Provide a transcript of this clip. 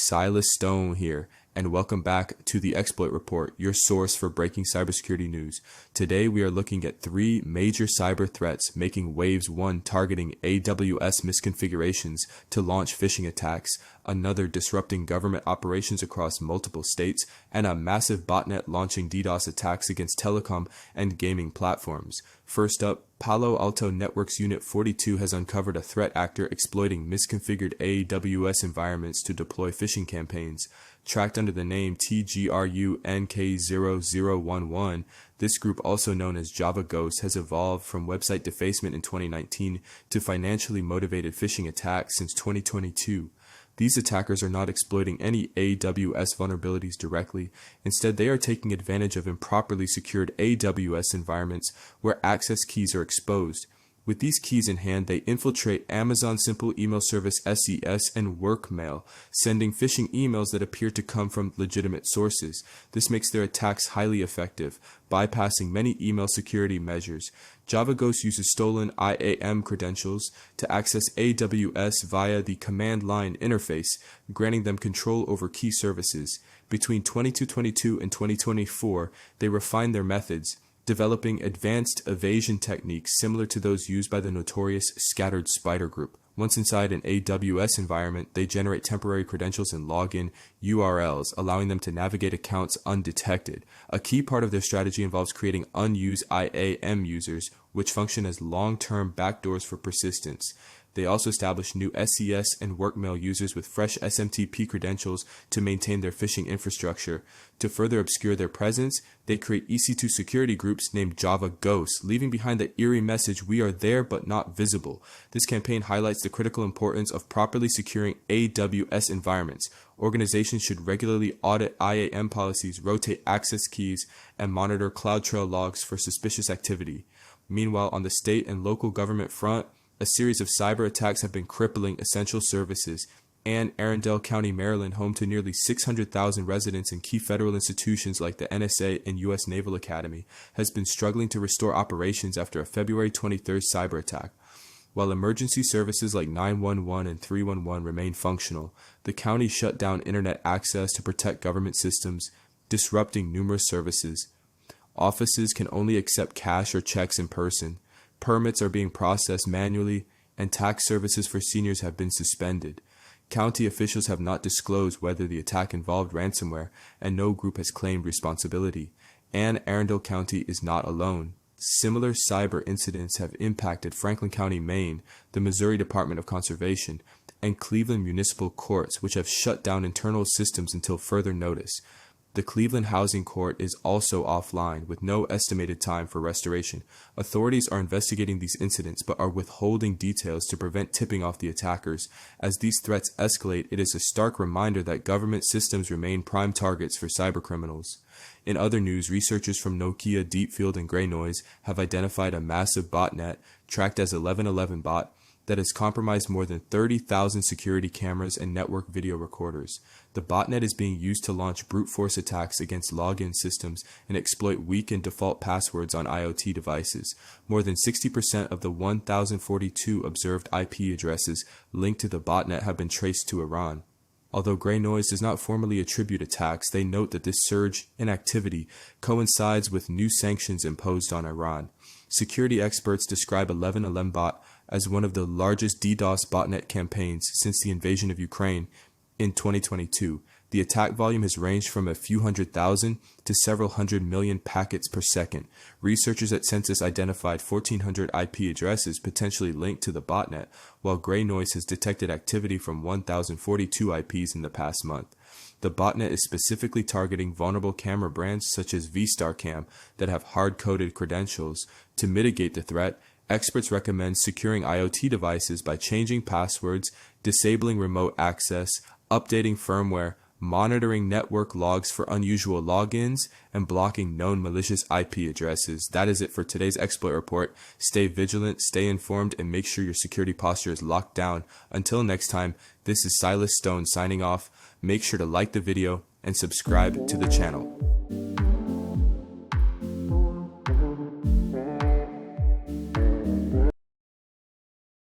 Silas Stone here, and welcome back to the Exploit Report, your source for breaking cybersecurity news. Today we are looking at 3 major cyber threats making waves: 1 targeting AWS misconfigurations to launch phishing attacks, another disrupting government operations across multiple states, and a massive botnet launching DDoS attacks against telecom and gaming platforms. First up, Palo Alto Networks Unit 42 has uncovered a threat actor exploiting misconfigured AWS environments to deploy phishing campaigns. Tracked under the name TGRUNK0011, this group, also known as Java Ghost, has evolved from website defacement in 2019 to financially motivated phishing attacks since 2022. These attackers are not exploiting any AWS vulnerabilities directly. Instead, they are taking advantage of improperly secured AWS environments where access keys are exposed. With these keys in hand, they infiltrate Amazon Simple Email Service SES and Workmail, sending phishing emails that appear to come from legitimate sources. This makes their attacks highly effective, bypassing many email security measures. Java Ghost uses stolen IAM credentials to access AWS via the command line interface, granting them control over key services. Between 2022 and 2024, they refined their methods, developing advanced evasion techniques similar to those used by the notorious Scattered Spider group. Once inside an AWS environment, they generate temporary credentials and login URLs, allowing them to navigate accounts undetected. A key part of their strategy involves creating unused IAM users, which function as long-term backdoors for persistence. They also establish new SES and Workmail users with fresh SMTP credentials to maintain their phishing infrastructure. To further obscure their presence, they create EC2 security groups named Java Ghosts, leaving behind the eerie message, "We are there but not visible." This campaign highlights the critical importance of properly securing AWS environments. Organizations should regularly audit IAM policies, rotate access keys, and monitor CloudTrail logs for suspicious activity. Meanwhile, on the state and local government front, a series of cyber attacks have been crippling essential services. Anne Arundel County, Maryland, home to nearly 600,000 residents in key federal institutions like the NSA and U.S. Naval Academy, has been struggling to restore operations after a February 23rd cyber attack. While emergency services like 911 and 311 remain functional, the county shut down internet access to protect government systems, disrupting numerous services. Offices can only accept cash or checks in person. Permits are being processed manually, and tax services for seniors have been suspended. County officials have not disclosed whether the attack involved ransomware, and no group has claimed responsibility. Anne Arundel County is not alone. Similar cyber incidents have impacted Franklin County, Maine, the Missouri Department of Conservation, and Cleveland Municipal Courts, which have shut down internal systems until further notice. The Cleveland Housing Court is also offline, with no estimated time for restoration. Authorities are investigating these incidents but are withholding details to prevent tipping off the attackers. As these threats escalate, it is a stark reminder that government systems remain prime targets for cybercriminals. In other news, researchers from Nokia, Deepfield, and Grey Noise have identified a massive botnet, tracked as 1111 bot, that has compromised more than 30,000 security cameras and network video recorders. The botnet is being used to launch brute force attacks against login systems and exploit weak and default passwords on IoT devices. More than 60% of the 1,042 observed IP addresses linked to the botnet have been traced to Iran. Although Grey Noise does not formally attribute attacks, they note that this surge in activity coincides with new sanctions imposed on Iran. Security experts describe 1111 bot as one of the largest DDoS botnet campaigns since the invasion of Ukraine in 2022. The attack volume has ranged from a few 100,000 to several 100 million packets per second. Researchers at Census identified 1,400 IP addresses potentially linked to the botnet, while Grey Noise has detected activity from 1,042 IPs in the past month. The botnet is specifically targeting vulnerable camera brands such as VStarCam that have hard-coded credentials. To mitigate the threat, experts recommend securing IoT devices by changing passwords, disabling remote access, updating firmware, monitoring network logs for unusual logins, and blocking known malicious IP addresses. That is it for today's exploit report. Stay vigilant, stay informed, and make sure your security posture is locked down. Until next time, this is Silas Stone signing off. Make sure to like the video and subscribe to the channel.